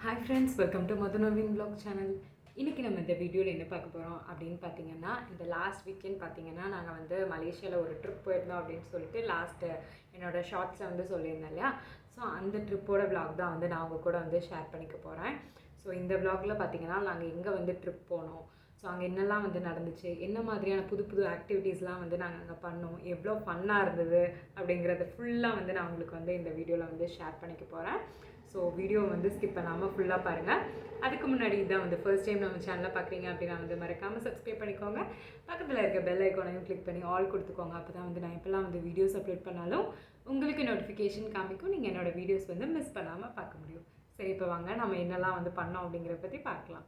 Hi friends, welcome to Madhunavin vlog channel. இன்றைக்கி நம்ம இந்த வீடியோவில் என்ன பார்க்க போகிறோம் அப்படின்னு பார்த்தீங்கன்னா, இந்த லாஸ்ட் வீக்கெண்ட் பார்த்தீங்கன்னா நாங்கள் வந்து மலேசியாவில் ஒரு ட்ரிப் போயிருந்தோம் அப்படின்னு சொல்லிட்டு என்னோடய ஷார்ட்ஸில் வந்து சொல்லியிருந்தேன் இல்லையா. ஸோ அந்த ட்ரிப்போட விளாக் தான் வந்து நான் உங்கள் கூட வந்து ஷேர் பண்ணிக்க போகிறேன். ஸோ இந்த விளாகில் பார்த்தீங்கன்னா நாங்கள் எங்கே வந்து ட்ரிப் போனோம், ஸோ அங்கே என்னெல்லாம் வந்து நடந்துச்சு, என்ன மாதிரியான புது புது ஆக்டிவிட்டீஸ்லாம் வந்து நாங்கள் அங்கே பண்ணோம், எவ்வளோ ஃபன்னாக இருந்தது அப்படிங்கிறத ஃபுல்லாக வந்து நான் உங்களுக்கு வந்து இந்த வீடியோவில் வந்து ஷேர் பண்ணிக்க போகிறேன். ஸோ வீடியோ வந்து ஸ்கிப் பண்ணாமல் ஃபுல்லாக பாருங்கள். அதுக்கு முன்னாடி இதான் வந்து ஃபர்ஸ்ட் டைம் நம்ம சேனலில் பார்க்குறீங்க அப்படின்னா வந்து மறக்காமல் சப்ஸ்கிரைப் பண்ணிக்கோங்க. பக்கத்தில் இருக்க பெல் ஐக்கானையும் கிளிக் பண்ணி ஆல் கொடுத்துக்கோங்க. அப்போ தான் வந்து நான் இப்போலாம் வந்து வீடியோஸ் அப்லோட் பண்ணாலும் உங்களுக்கு நோட்டிஃபிகேஷன் காமிக்கும், நீங்கள் என்னோடய வீடியோஸ் வந்து மிஸ் பண்ணாமல் பார்க்க முடியும். சரி, இப்போ வாங்க நம்ம என்னெல்லாம் வந்து பண்ணோம் அப்படிங்கிறத பற்றி பார்க்கலாம்.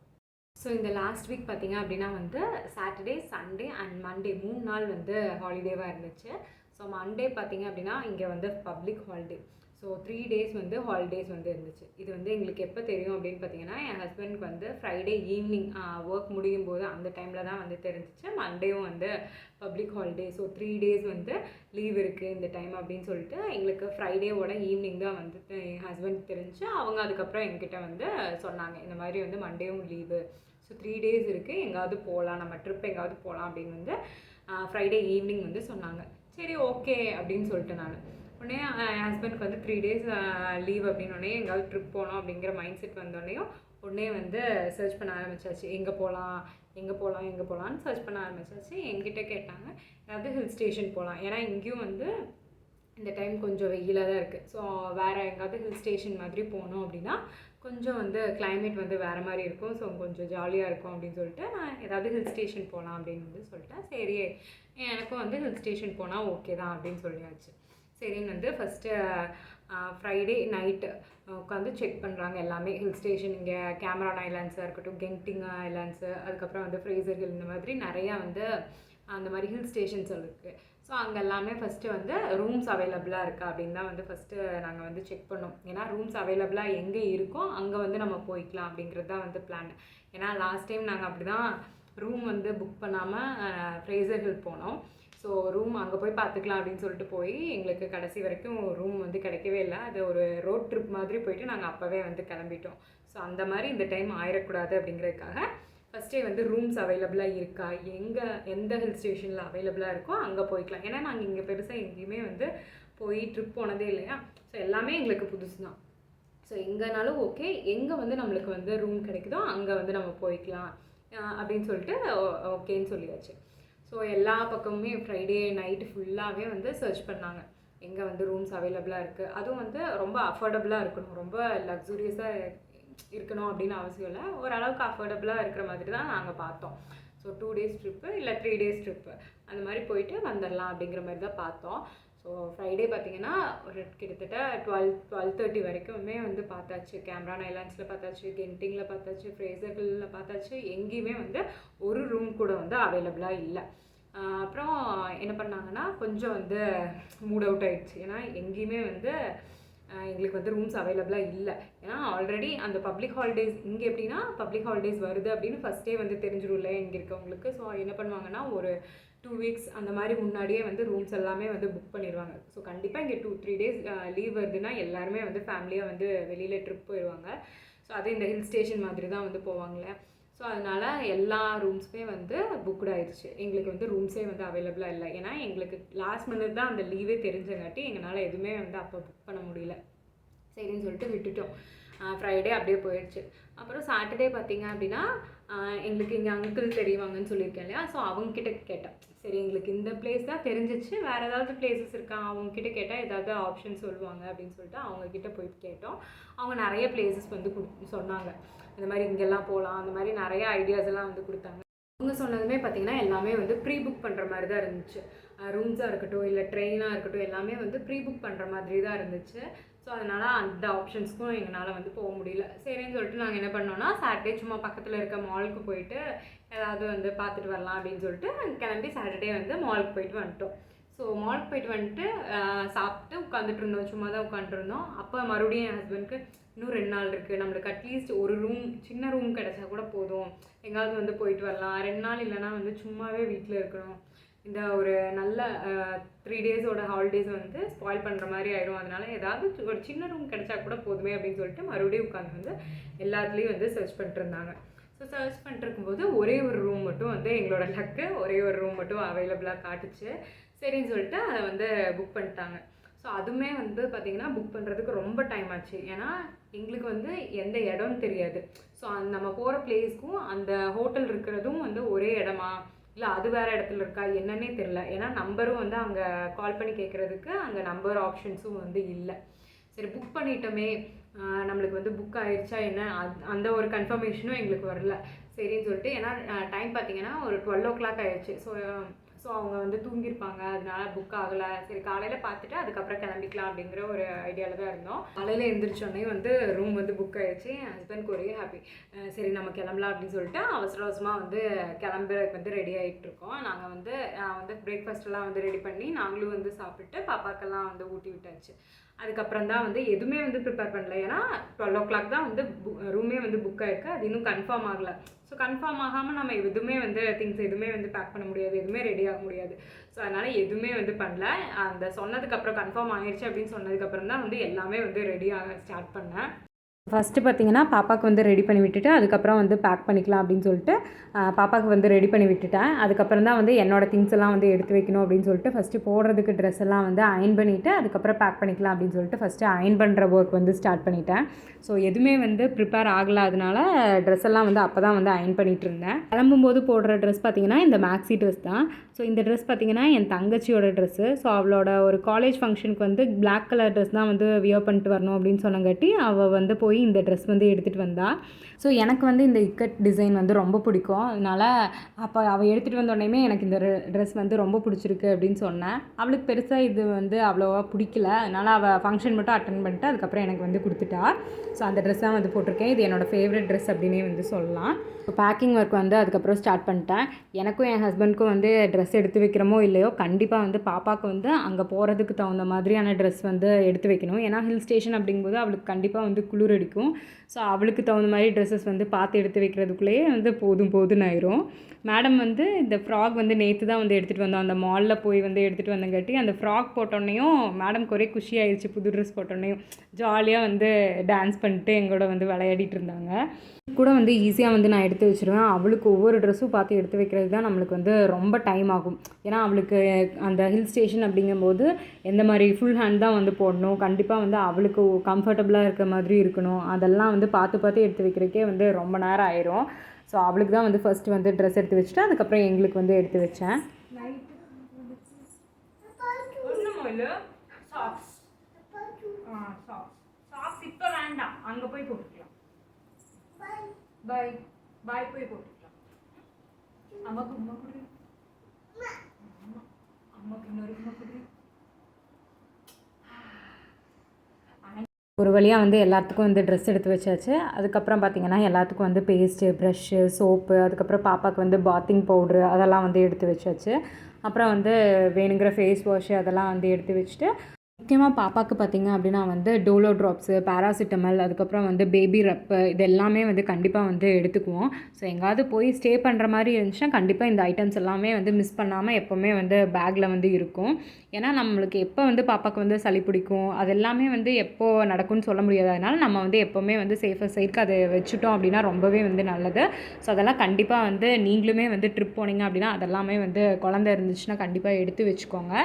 ஸோ இந்த லாஸ்ட் வீக் பார்த்திங்க அப்படின்னா வந்து சாட்டர்டே, சண்டே அண்ட் மண்டே 3 நாள் வந்து ஹாலிடேவாக இருந்துச்சு. ஸோ மண்டே பார்த்திங்க அப்படின்னா இங்கே வந்து பப்ளிக் ஹாலிடே. ஸோ 3 டேஸ் வந்து ஹாலிடேஸ் வந்து இருந்துச்சு. இது வந்து எங்களுக்கு எப்போ தெரியும் அப்படின்னு பார்த்தீங்கன்னா, என் ஹஸ்பண்டுக்கு வந்து ஃப்ரைடே ஈவினிங் ஒர்க் முடியும் போது அந்த டைமில் தான் வந்து தெரிஞ்சிச்சு மண்டேவும் வந்து பப்ளிக் ஹாலிடே. ஸோ 3 டேஸ் வந்து லீவ் இருக்குது இந்த டைம் அப்படின்னு சொல்லிட்டு எங்களுக்கு ஃப்ரைடேவோட ஈவினிங் தான் வந்து என் ஹஸ்பண்ட் தெரிஞ்சு அவங்க அதுக்கப்புறம் என்கிட்ட வந்து சொன்னாங்க, இந்த மாதிரி வந்து மண்டேவும் லீவு, ஸோ 3 டேஸ் இருக்குது, எங்காவது போகலாம், நம்ம ட்ரிப் எங்காவது போகலாம் அப்படின்னு வந்து ஃப்ரைடே ஈவினிங் வந்து சொன்னாங்க. சரி ஓகே அப்படின்னு சொல்லிட்டு நான் உடனே என் ஹஸ்பண்டுக்கு வந்து 3 டேஸ் லீவ் அப்படின்னோடனே எங்காவது ட்ரிப் போகணும் அப்படிங்கிற மைண்ட் செட் வந்தோடனையும் உடனே வந்து சர்ச் பண்ண ஆரம்பிச்சாச்சு. எங்கே போகலான்னு சர்ச் பண்ண ஆரம்பிச்சாச்சு. என்கிட்ட கேட்டாங்க ஏதாவது ஹில் ஸ்டேஷன் போகலாம், ஏன்னா இங்கேயும் வந்து இந்த டைம் கொஞ்சம் வெயிலாக தான் இருக்குது. ஸோ வேறு எங்காவது ஹில் ஸ்டேஷன் மாதிரி போனோம் அப்படின்னா கொஞ்சம் வந்து கிளைமேட் வந்து வேறு மாதிரி இருக்கும், ஸோ கொஞ்சம் ஜாலியாக இருக்கும் அப்படின்னு சொல்லிட்டு நான் ஏதாவது ஹில் ஸ்டேஷன் போகலாம் அப்படின்னு வந்து சொல்லிட்டேன். சரி, எனக்கும் வந்து ஹில் ஸ்டேஷன் போனால் ஓகே தான் அப்படின்னு சொல்லியாச்சு. சரின்னு வந்து ஃபஸ்ட்டு ஃப்ரைடே நைட்டு உட்காந்து செக் பண்ணுறாங்க எல்லாமே ஹில் ஸ்டேஷன். இங்கே கேமரான் ஐலாண்ட்ஸாக இருக்கட்டும், கென்டிங் ஐலாண்ட்ஸு, அதுக்கப்புறம் வந்து ஃப்ரேசர் ஹில், இந்த மாதிரி நிறையா வந்து அந்த மாதிரி ஹில் ஸ்டேஷன்ஸ் இருக்குது. ஸோ அங்கே எல்லாமே ஃபஸ்ட்டு வந்து ரூம்ஸ் அவைலபிளாக இருக்கா அப்படின்னு தான் வந்து ஃபஸ்ட்டு நாங்கள் வந்து செக் பண்ணோம். ஏன்னா ரூம்ஸ் அவைலபிளாக எங்கே இருக்கோ அங்கே வந்து நம்ம போய்க்கலாம் அப்படிங்கிறது தான் வந்து பிளான். ஏன்னா லாஸ்ட் டைம் நாங்கள் அப்படி தான் ரூம் வந்து புக் பண்ணாமல் ஃப்ரேசர் ஹில் போனோம். ஸோ ரூம் அங்கே போய் பார்த்துக்கலாம் அப்படின்னு சொல்லிட்டு போய் எங்களுக்கு கடைசி வரைக்கும் ரூம் வந்து கிடைக்கவே இல்லை. அது ஒரு ரோட் ட்ரிப் மாதிரி போயிட்டு நாங்கள் அப்போவே வந்து கிளம்பிட்டோம். ஸோ அந்த மாதிரி இந்த டைம் ஆயிடக்கூடாது அப்படிங்கிறதுக்காக ஃபஸ்ட்டே வந்து ரூம்ஸ் அவைலபிளாக இருக்கா, எந்த ஹில் ஸ்டேஷனில் அவைலபிளாக இருக்கோ அங்கே போய்க்கலாம். ஏன்னா நாங்கள் இங்கே பெருசாக எங்கேயுமே வந்து போய் ட்ரிப் போனதே இல்லையா. ஸோ எல்லாமே எங்களுக்கு புதுசு தான். ஸோ எங்கேனாலும் ஓகே, எங்கே வந்து நம்மளுக்கு வந்து ரூம் கிடைக்குதோ அங்கே வந்து நம்ம போய்க்கலாம் அப்படின்னு சொல்லிட்டு ஓகேன்னு சொல்லியாச்சு. ஸோ எல்லா பக்கமுமே ஃப்ரைடே நைட்டு ஃபுல்லாகவே வந்து சர்ச் பண்ணாங்க எங்கே வந்து ரூம்ஸ் அவைலபிளாக இருக்குது. அதுவும் வந்து ரொம்ப அஃபோர்டபுளாக இருக்கணும், ரொம்ப லக்ஸூரியஸாக இருக்கணும் அப்படின்னு அவசியம் இல்லை, ஓரளவுக்கு அஃபோர்டபுளாக இருக்கிற மாதிரி தான் நாங்கள் பார்த்தோம். ஸோ 2 டேஸ் ட்ரிப்பு இல்லை 3 டேஸ் ட்ரிப்பு அந்த மாதிரி போயிட்டு வந்துடலாம் அப்படிங்கிற மாதிரி தான் பார்த்தோம். ஸோ ஃப்ரைடே பார்த்திங்கன்னா ஒரு கிட்டத்தட்ட 12:30 வரைக்குமே வந்து பார்த்தாச்சு. கேமரான் ஐலாண்ட்ஸில் பார்த்தாச்சு, கென்டிங்கில் பார்த்தாச்சு, ஃப்ரேசர் ஹில்லில் பார்த்தாச்சு, எங்கேயுமே வந்து ஒரு ரூம் கூட வந்து அவைலபிளாக இல்லை. அப்புறம் என்ன பண்ணாங்கன்னா கொஞ்சம் வந்து மூட் அவுட் ஆகிடுச்சு. ஏன்னா எங்கேயுமே வந்து எங்களுக்கு வந்து ரூம்ஸ் அவைலபிளாக இல்லை. ஏன்னா ஆல்ரெடி அந்த பப்ளிக் ஹாலிடேஸ் இங்கே எப்படின்னா பப்ளிக் ஹாலிடேஸ் வருது அப்படின்னு ஃபஸ்ட்டே வந்து தெரிஞ்சிடும்ல இங்கே இருக்கவங்களுக்கு. ஸோ என்ன பண்ணுவாங்கன்னா ஒரு 2 வீக்ஸ் அந்த மாதிரி முன்னாடியே வந்து ரூம்ஸ் எல்லாமே வந்து புக் பண்ணிடுவாங்க. ஸோ கண்டிப்பாக இங்கே 2-3 டேஸ் லீவ் வருதுன்னா எல்லாருமே வந்து ஃபேமிலியாக வந்து வெளியில் ட்ரிப் போயிடுவாங்க. ஸோ அது இந்த ஹில் ஸ்டேஷன் மாதிரி தான் வந்து போவாங்களே. ஸோ அதனால் எல்லா ரூம்ஸுமே வந்து புக்டு ஆயிடுச்சு. எங்களுக்கு வந்து ரூம்ஸே வந்து அவைலபிளாக இல்லை. ஏன்னா எங்களுக்கு லாஸ்ட் மினிட் தான் அந்த லீவே தெரிஞ்சங்காட்டி எங்களால் எதுவுமே வந்து அப்போ புக் பண்ண முடியல. சரின்னு சொல்லிட்டு விட்டுட்டோம். ஃப்ரைடே அப்படியே போயிடுச்சு. அப்புறம் சாட்டர்டே பார்த்திங்க அப்படின்னா எங்களுக்கு இங்கே அங்கிள் தெரியுவாங்கன்னு சொல்லியிருக்கேன் இல்லையா. ஸோ அவங்கக்கிட்ட கேட்டேன், சரி எங்களுக்கு இந்த பிளேஸ் தான் தெரிஞ்சிச்சு, வேறு ஏதாவது பிளேஸஸ் இருக்கா அவங்கக்கிட்ட கேட்டால் ஏதாவது ஆப்ஷன் சொல்லுவாங்க அப்படின்னு சொல்லிட்டு அவங்கக்கிட்ட போயிட்டு கேட்டோம். அவங்க நிறைய பிளேஸஸ் வந்து சொன்னாங்க, இந்த மாதிரி இங்கெல்லாம் போகலாம், அந்த மாதிரி நிறைய ஐடியாஸ் எல்லாம் வந்து கொடுத்தாங்க. அவங்க சொன்னதுமே பார்த்திங்கன்னா எல்லாமே வந்து ப்ரீ புக் பண்ணுற மாதிரி தான் இருந்துச்சு. ரூம்ஸாக இருக்கட்டும் இல்லை ட்ரெயினாக இருக்கட்டும் எல்லாமே வந்து ப்ரீ புக் பண்ணுற மாதிரி தான் இருந்துச்சு. ஸோ அதனால் அந்த ஆப்ஷன்ஸ்க்கும் எங்களால் வந்து போக முடியல. சரின்னு சொல்லிட்டு நாங்கள் என்ன பண்ணோன்னா சாட்டர்டே சும்மா பக்கத்தில் இருக்க மாலுக்கு போயிட்டு ஏதாவது வந்து பார்த்துட்டு வரலாம் அப்படின்னு சொல்லிட்டு கிளம்பி சாட்டர்டே வந்து மாலுக்கு போயிட்டு வந்துட்டோம். ஸோ மாலுக்கு போயிட்டு வந்துட்டு சாப்பிட்டு உட்காந்துட்டு இருந்தோம், சும்மா தான் உட்காந்துருந்தோம். அப்போ மறுபடியும் என் ஹஸ்பண்டுக்கு இன்னும் 2 நாள் இருக்குது, நம்மளுக்கு அட்லீஸ்ட் ஒரு ரூம், சின்ன ரூம் கிடச்சா கூட போதும், எங்காவது வந்து போயிட்டு வரலாம், 2 நாள் இல்லைனா வந்து சும்மாவே வீட்டில் இருக்கணும், இந்த ஒரு நல்ல 3 டேஸோட ஹாலிடேஸ் வந்து ஸ்பாயில் பண்ணுற மாதிரி ஆயிடும். அதனால ஏதாவது ஒரு சின்ன ரூம் கிடைச்சா கூட போதுமே அப்படின்னு சொல்லிட்டு மறுபடியும் உட்காந்து வந்து எல்லாத்துலேயும் வந்து சர்ச் பண்ணிட்டு இருந்தாங்க. ஸோ சர்ச் பண்ணிட்டு இருக்கும்போது ஒரே ஒரு ரூம் மட்டும் வந்து எங்களோட லக்கு, ஒரே ஒரு ரூம் மட்டும் அவைலபிளாக காட்டுச்சு. சரின்னு சொல்லிட்டு அதை வந்து புக் பண்ணிட்டாங்க. ஸோ அதுவுமே வந்து பார்த்திங்கன்னா புக் பண்ணுறதுக்கு ரொம்ப டைம் ஆச்சு. ஏன்னா எங்களுக்கு வந்து எந்த இடம்னு தெரியாது. ஸோ நம்ம போகிற பிளேஸ்க்கும் அந்த ஹோட்டல் இருக்கிறதும் வந்து ஒரே இடமா, இல்லை அது வேறு இடத்துல இருக்கா என்னன்னே தெரில. ஏன்னா நம்பரும் வந்து அங்கே கால் பண்ணி கேட்குறதுக்கு அங்கே நம்பர் ஆப்ஷன்ஸும் வந்து இல்லை. சரி புக் பண்ணிட்டோமே, நம்மளுக்கு வந்து புக் ஆயிடுச்சா என்ன அந்த ஒரு கன்ஃபர்மேஷனும் எங்களுக்கு வரல. சரின்னு சொல்லிட்டு ஏன்னா டைம் பார்த்திங்கன்னா ஒரு 12 o'clock ஆயிடுச்சு. ஸோ அவங்க வந்து தூங்கியிருப்பாங்க, அதனால புக் ஆகலை. சரி காலையில் பார்த்துட்டு அதுக்கப்புறம் கிளம்பிக்கலாம் அப்படிங்கிற ஒரு ஐடியாவில் தான் இருந்தோம். காலையில் எழுந்திரிச்சோடனே வந்து ரூம் வந்து புக் ஆகிடுச்சு. என் ஹஸ்பண்ட்க்கு ஒரே ஹாப்பி. சரி நம்ம கிளம்பலாம் அப்படின்னு சொல்லிட்டு அவசர அவசரமாக வந்து கிளம்புறதுக்கு வந்து ரெடி ஆகிட்டுருக்கோம். நாங்கள் வந்து பிரேக்ஃபாஸ்ட்டெல்லாம் வந்து ரெடி பண்ணி நாங்களும் வந்து சாப்பிட்டு பாப்பாக்கெல்லாம் வந்து ஊட்டி விட்டாச்சு. அதுக்கப்புறம் தான் வந்து எதுவுமே வந்து ப்ரிப்பேர் பண்ணல. ஏன்னா 12 o'clock தான் வந்து ரூமே வந்து புக் ஆகிருக்கு. அது இன்னும் கன்ஃபார்ம் ஆகலை. ஸோ கன்ஃபார்ம் ஆகாமல் நம்ம எதுவுமே வந்து திங்ஸ் எதுவுமே வந்து பேக் பண்ண முடியாது, எதுவுமே ரெடி ஆக முடியாது. ஸோ அதனால் எதுவுமே வந்து பண்ணல. அந்த சொன்னதுக்கப்புறம் கன்ஃபார்ம் ஆகிடுச்சு அப்படின்னு சொன்னதுக்கப்புறம் தான் வந்து எல்லாமே வந்து ரெடியாக ஸ்டார்ட் பண்ணேன். ஃபஸ்ட்டு பார்த்திங்கன்னா பாப்பாவுக்கு வந்து ரெடி பண்ணி விட்டுட்டு அதுக்கப்புறம் வந்து பேக் பண்ணிக்கலாம் அப்படின்னு சொல்லிட்டு பாப்பாவுக்கு வந்து ரெடி பண்ணி விட்டுட்டேன். அதுக்கப்புறம் தான் வந்து என்னோடய திங்ஸ் எல்லாம் வந்து எடுத்து வைக்கணும் அப்படின்னு சொல்லிட்டு ஃபஸ்ட்டு போடுறதுக்கு ட்ரெஸ் எல்லாம் வந்து அயன் பண்ணிவிட்டு அதுக்கப்புறம் பேக் பண்ணிக்கலாம் அப்படின்னு சொல்லிட்டு ஃபஸ்ட்டு அயன் பண்ணுற ஒர்க் வந்து ஸ்டார்ட் பண்ணிட்டேன். ஸோ எதுவுமே வந்து ப்ரிப்பேர் ஆகலை. அதனால ட்ரெஸ் எல்லாம் வந்து அப்போ தான் வந்து அயன் பண்ணிகிட்டு இருந்தேன். கிளம்பும்போது போடுற ட்ரெஸ் பார்த்திங்கன்னா இந்த மேக்ஸி ட்ரெஸ் தான். ஸோ இந்த ட்ரெஸ் பார்த்திங்கன்னா என் தங்கச்சியோட ட்ரெஸ்ஸு. ஸோ அவளோட ஒரு காலேஜ் ஃபங்க்ஷனுக்கு வந்து பிளாக் கலர் ட்ரெஸ் தான் வந்து வியர் பண்ணிட்டு வரணும் அப்படின்னு சொன்னங்காட்டி அவள் வந்து போய் இந்த ட்ரெஸ் வந்து எடுத்துகிட்டு வந்தாள். ஸோ எனக்கு வந்து இந்த இக்கட் டிசைன் வந்து ரொம்ப பிடிக்கும். அதனால் அப்போ அவள் எடுத்துகிட்டு வந்தோடனே எனக்கு இந்த ட்ரெஸ் வந்து ரொம்ப பிடிச்சிருக்கு அப்படின்னு சொன்னேன். அவளுக்கு பெருசாக இது வந்து அவ்வளோவா பிடிக்கல. அதனால் அவள் ஃபங்க்ஷன் மட்டும் அட்டன் பண்ணிட்டு அதுக்கப்புறம் எனக்கு வந்து கொடுத்துட்டா. ஸோ அந்த ட்ரெஸ் தான் வந்து போட்டிருக்கேன். இது என்னோடய ஃபேவரட் ட்ரெஸ் அப்படின்னே வந்து சொல்லலாம். இப்போ பேக்கிங் ஒர்க் வந்து அதுக்கப்புறம் ஸ்டார்ட் பண்ணிட்டேன். எனக்கும் என் ஹஸ்பண்ட்க்கும் வந்து ட்ரெஸ் எடுத்து வைக்கிறோமோ இல்லையோ கண்டிப்பாக வந்து பாப்பாவுக்கு வந்து அங்கே போகிறதுக்கு தகுந்த மாதிரியான ட்ரெஸ் வந்து எடுத்து வைக்கணும். ஏன்னா ஹில் ஸ்டேஷன் அப்படிங்கும்போது அவளுக்கு கண்டிப்பாக வந்து குளிர் அடிக்கும். ஸோ அவளுக்கு தகுந்த மாதிரி ட்ரெஸ்ஸஸ் வந்து பார்த்து எடுத்து வைக்கிறதுக்குள்ளேயே வந்து போதும்னு ஆயிரும். மேடம் வந்து இந்த ஃப்ராக் வந்து நேற்று தான் வந்து எடுத்துகிட்டு வந்தோம். அந்த மாலில் போய் வந்து எடுத்துகிட்டு வந்தங்காட்டி அந்த ஃப்ராக் போட்டோன்னையும் மேடம்க்கு ஒரே குஷி ஆயிடுச்சு. புது ட்ரெஸ் போட்டோன்னையும் ஜாலியாக வந்து டான்ஸ் பண்ணிட்டு எங்களோட வந்து விளையாடிட்டு இருந்தாங்க. கூட வந்து ஈஸியாக வந்து நான் எடுத்து வச்சுருவேன். அவளுக்கு ஒவ்வொரு ட்ரெஸ்ஸும் பார்த்து எடுத்து வைக்கிறது தான் நம்மளுக்கு வந்து ரொம்ப டைம் ஆகும். ஏன்னா அவளுக்கு அந்த ஹில் ஸ்டேஷன் அப்படிங்கும்போது எந்த மாதிரி ஃபுல் ஹேண்ட் தான் வந்து போடணும். கண்டிப்பாக வந்து அவளுக்கு கம்ஃபர்டபுளாக இருக்க மாதிரி இருக்கணும். அதெல்லாம் வந்து பார்த்து எடுத்து வைக்கிறதுக்கே வந்து ரொம்ப நேரம் ஆயிரும். ஸோ அவளுக்கு தான் வந்து ஃபஸ்ட்டு வந்து ட்ரெஸ் எடுத்து வச்சுட்டு அதுக்கப்புறம் எங்களுக்கு வந்து எடுத்து வச்சேன். இப்போ வேண்டாம், அங்கே போய் போட்டுக்கலாம். பாய் போய் போட்டுக்கலாம். அம்மாக்கு உமா கொடு, அம்மாக்கு இன்னொரு உமா கொடு. ஒரு வழியாக வந்து எல்லாத்துக்கும் வந்து ட்ரெஸ் எடுத்து வச்சாச்சு. அதுக்கப்புறம் பார்த்திங்கன்னா எல்லாத்துக்கும் வந்து பேஸ்ட்டு, ப்ரஷ்ஷு, சோப்பு, அதுக்கப்புறம் பாப்பாவுக்கு வந்து பாத்திங் பவுட்ரு அதெல்லாம் வந்து எடுத்து வச்சாச்சு. அப்புறம் வந்து வேணுங்கிற ஃபேஸ் வாஷு அதெல்லாம் வந்து எடுத்து வச்சுட்டு முக்கியமாக பாப்பாவுக்கு பார்த்திங்க அப்படின்னா வந்து டோலோ ட்ராப்ஸு, பேராசிட்டமல், அதுக்கப்புறம் வந்து பேபி ரப்பு இது எல்லாமே வந்து கண்டிப்பாக வந்து எடுத்துக்குவோம். ஸோ எங்கேயாவது போய் ஸ்டே பண்ணுற மாதிரி இருந்துச்சுன்னா கண்டிப்பாக இந்த ஐட்டம்ஸ் எல்லாமே வந்து மிஸ் பண்ணாமல் எப்போவுமே வந்து பேக்கில் வந்து இருக்கும். ஏன்னா நம்மளுக்கு எப்போ வந்து பாப்பாவுக்கு வந்து சளி பிடிக்கும் அது எல்லாமே வந்து எப்போ நடக்கும்னு சொல்ல முடியாது. அதனால் நம்ம வந்து எப்போவுமே வந்து சேஃபர் சைடுக்கு அதை வச்சுட்டோம் அப்படின்னா ரொம்பவே வந்து நல்லது. ஸோ அதெல்லாம் கண்டிப்பாக வந்து நீங்களுமே வந்து ட்ரிப் போனீங்க அப்படின்னா அதெல்லாமே வந்து குழந்தை இருந்துச்சுன்னா கண்டிப்பாக எடுத்து வச்சுக்கோங்க.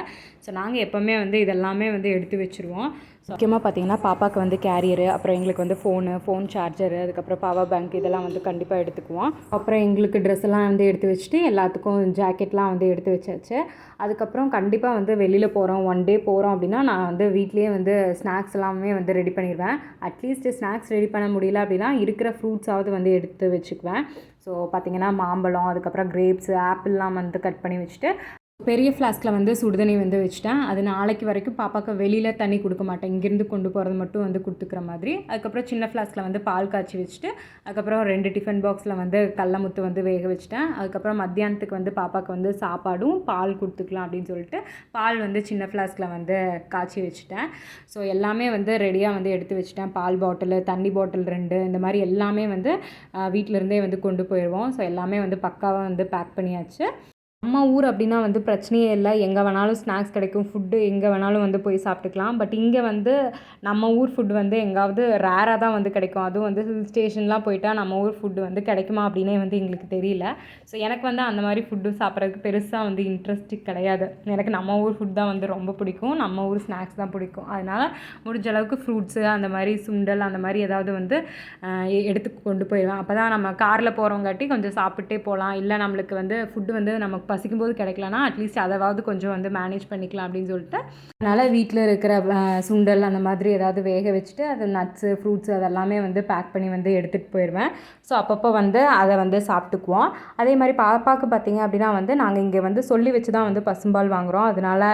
ஸோ நாங்கள் எப்போவுமே வந்து இதெல்லாமே வந்து எடுத்து வச்சுருவோம். ஸோ முக்கியமாக பார்த்திங்கன்னா பாப்பாவுக்கு வந்து கேரியரு, அப்புறம் எங்களுக்கு வந்து ஃபோன் சார்ஜரு, அதுக்கப்புறம் பவர் பேங்க் இதெல்லாம் வந்து கண்டிப்பாக எடுத்துக்குவோம். அப்புறம் எங்களுக்கு ட்ரெஸ் எல்லாம் வந்து எடுத்து வச்சுட்டு எல்லாத்துக்கும் ஜாக்கெட்லாம் வந்து எடுத்து வச்சாச்சு. அதுக்கப்புறம் கண்டிப்பாக வந்து வெளியில் போகிறோம், 1 டே போகிறோம் அப்படின்னா நான் வந்து வீட்லேயே வந்து ஸ்நாக்ஸ் எல்லாமே வந்து ரெடி பண்ணிடுவேன். அட்லீஸ்ட் ஸ்நாக்ஸ் ரெடி பண்ண முடியல அப்படின்னா இருக்கிற ஃப்ரூட்ஸாவது வந்து எடுத்து வச்சுக்குவேன். ஸோ பார்த்திங்கன்னா மாம்பழம், அதுக்கப்புறம் கிரேப்ஸு, ஆப்பிள்லாம் வந்து கட் பண்ணி வச்சுட்டு பெரிய ஃப்ளாஸ்கில் வந்து சுடுதண்ணி வந்து வச்சுட்டேன். அது நாளைக்கு வரைக்கும் பாப்பாவுக்கு வெளியில் தண்ணி கொடுக்க மாட்டேன், இங்கேருந்து கொண்டு போகிறது மட்டும் வந்து கொடுத்துக்கிற மாதிரி. அதுக்கப்புறம் சின்ன ஃப்ளாஸ்கில் வந்து பால் காய்ச்சி வச்சுட்டு அதுக்கப்புறம் 2 டிஃபன் பாக்ஸில் வந்து கடல முத்து வந்து வேக வச்சுட்டேன். அதுக்கப்புறம் மத்தியானத்துக்கு வந்து பாப்பாவுக்கு வந்து சாப்பாடும் பால் கொடுத்துக்கலாம் அப்படின்னு சொல்லிட்டு பால் வந்து சின்ன ஃப்ளாஸ்கில் வந்து காய்ச்சி வச்சுட்டேன். ஸோ எல்லாமே வந்து ரெடியாக வந்து எடுத்து வச்சுட்டேன். பால் பாட்டிலு, தண்ணி பாட்டில் 2 இந்த மாதிரி எல்லாமே வந்து வீட்டிலருந்தே வந்து கொண்டு போயிடுவோம். ஸோ எல்லாமே வந்து பக்காவாக வந்து பேக் பண்ணியாச்சு. நம்ம ஊர் அப்படின்னா வந்து பிரச்சனையே இல்லை, எங்கே வேணாலும் ஸ்நாக்ஸ் கிடைக்கும், ஃபுட்டு எங்கே வேணாலும் வந்து போய் சாப்பிட்டுக்கலாம். பட் இங்கே வந்து நம்ம ஊர் ஃபுட் வந்து எங்காவது ரேராக தான் வந்து கிடைக்கும். அதுவும் வந்து ஹில் ஸ்டேஷன்லாம் போயிட்டா நம்ம ஊர் ஃபுட்டு வந்து கிடைக்குமா அப்படின்னே வந்து எங்களுக்கு தெரியல. ஸோ எனக்கு வந்து அந்த மாதிரி ஃபுட்டு சாப்பிட்றதுக்கு பெருசாக வந்து இன்ட்ரெஸ்ட் கிடையாது. எனக்கு நம்ம ஊர் ஃபுட் தான் வந்து ரொம்ப பிடிக்கும், நம்ம ஊர் ஸ்நாக்ஸ் தான் பிடிக்கும். அதனால் முடிஞ்ச அளவுக்கு ஃப்ரூட்ஸு அந்த மாதிரி சுண்டல் அந்த மாதிரி ஏதாவது வந்து எடுத்து கொண்டு போயிடுவேன். அப்போ தான் நம்ம காரில் போகிறவங்காட்டி கொஞ்சம் சாப்பிட்டே போகலாம். இல்லை நம்மளுக்கு வந்து ஃபுட்டு வந்து நமக்கு பசிக்கும்போது கிடைக்கலனா அட்லீஸ்ட் அதாவது கொஞ்சம் வந்து மேனேஜ் பண்ணிக்கலாம் அப்படின்னு சொல்லிட்டு, அதனால் வீட்டில் இருக்கிற சுண்டல் அந்த மாதிரி ஏதாவது வேக வச்சுட்டு அது நட்ஸு ஃப்ரூட்ஸு அதெல்லாமே வந்து பேக் பண்ணி வந்து எடுத்துகிட்டு போயிடுவேன். ஸோ அப்பப்போ வந்து அதை வந்து சாப்பிட்டுக்குவோம். அதே மாதிரி பாப்பாவுக்கு பார்த்திங்க அப்படின்னா வந்து நாங்கள் இங்கே வந்து சொல்லி வச்சு தான் வந்து பசும்பால் வாங்குகிறோம். அதனால்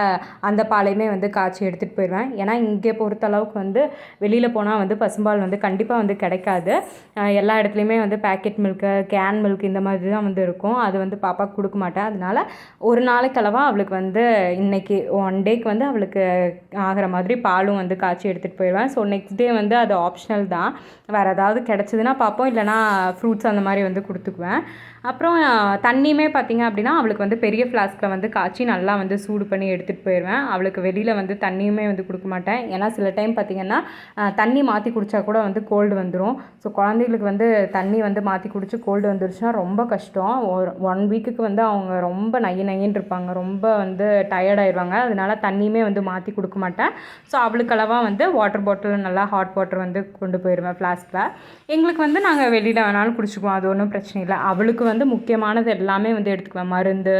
அந்த பாலையுமே வந்து காய்ச்சி எடுத்துகிட்டு போயிடுவேன். ஏன்னா இங்கே பொறுத்தளவுக்கு வந்து வெளியில் போனால் வந்து பசும்பால் வந்து கண்டிப்பாக வந்து கிடைக்காது. எல்லா இடத்துலையுமே வந்து பேக்கெட் மில்க்கு, கேன் மில்க் இந்த மாதிரி தான் வந்து இருக்கும். அது வந்து பாப்பாவுக்கு கொடுக்க மாட்டேன். அதனால் ஒரு நாளைக்கு அளவாக அவளுக்கு வந்து இன்றைக்கி 1 டேக்கு வந்து அவளுக்கு ஆகிற மாதிரி பாலும் வந்து காய்ச்சி எடுத்துகிட்டு போயிடுவேன். ஸோ நெக்ஸ்ட் டே வந்து அது ஆப்ஷனல் தான். வேறு ஏதாவது கிடச்சிதுன்னா பார்ப்போம், இல்லைனா ஃப்ரூட்ஸ் அந்த மாதிரி வந்து கொடுத்துக்குவேன். அப்புறம் தண்ணியுமே பார்த்திங்க அப்படின்னா அவளுக்கு வந்து பெரிய ஃப்ளாஸ்கில் வந்து காய்ச்சி நல்லா வந்து சூடு பண்ணி எடுத்துகிட்டு போயிடுவேன். அவளுக்கு வெளியில் வந்து தண்ணியுமே வந்து கொடுக்க மாட்டேன். ஏன்னா சில டைம் பார்த்திங்கன்னா தண்ணி மாற்றி குடித்தா கூட வந்து கோல்டு வந்துடும். ஸோ குழந்தைகளுக்கு வந்து தண்ணி வந்து மாற்றி குடித்து கோல்டு வந்துருச்சுன்னா ரொம்ப கஷ்டம். 1 வீக்குக்கு வந்து அவங்க ரொம்ப நையின்னு இருப்பாங்க, ரொம்ப வந்து டயர்டாயிடுவாங்க. அதனால தண்ணியுமே வந்து மாற்றி கொடுக்க மாட்டேன். ஸோ அவளுக்கு அளவாக வந்து வாட்டர் பாட்டில் நல்லா ஹாட் வாட்டர் வந்து கொண்டு போயிடுவேன் ஃப்ளாஸ்கில். எங்களுக்கு வந்து நாங்கள் வெளியில் வேணாலும் குடிச்சுக்குவோம், அது ஒன்றும் பிரச்சனை இல்லை. அவளுக்கு வந்து முக்கியமானது எல்லாமே வந்து எடுத்துக்குவேன். மருந்து,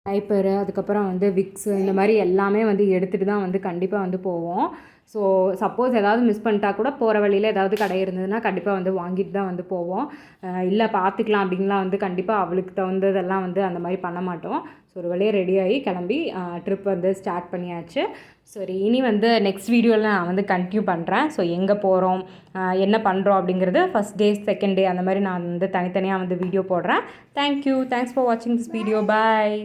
டைப்பரு, அதுக்கப்புறம் வந்து விக்ஸு இந்த மாதிரி எல்லாமே வந்து எடுத்துகிட்டு தான் வந்து கண்டிப்பாக வந்து போவோம். ஸோ சப்போஸ் ஏதாவது மிஸ் பண்ணிட்டா கூட போகிற வழியில் ஏதாவது கடை இருந்ததுன்னா கண்டிப்பாக வந்து வாங்கிட்டு தான் வந்து போவோம். இல்லை பார்த்துக்கலாம் அப்படின்லாம் வந்து கண்டிப்பாக அவளுக்கு தகுந்ததெல்லாம் வந்து அந்த மாதிரி பண்ண மாட்டோம். ஸோ ஒரு வழியாக ரெடியாகி கிளம்பி ட்ரிப் வந்து ஸ்டார்ட் பண்ணியாச்சு. சரி, இனி வந்து நெக்ஸ்ட் வீடியோவில் நான் வந்து கண்டினியூ பண்ணுறேன். ஸோ எங்கே போகிறோம், என்ன பண்ணுறோம் அப்படிங்கிறது ஃபஸ்ட் டே, செகண்ட் டே அந்த மாதிரி நான் வந்து தனித்தனியாக வந்து வீடியோ போடுறேன். தேங்க்யூ, தேங்க்ஸ் ஃபார் வாட்சிங் திஸ் வீடியோ. பாய்.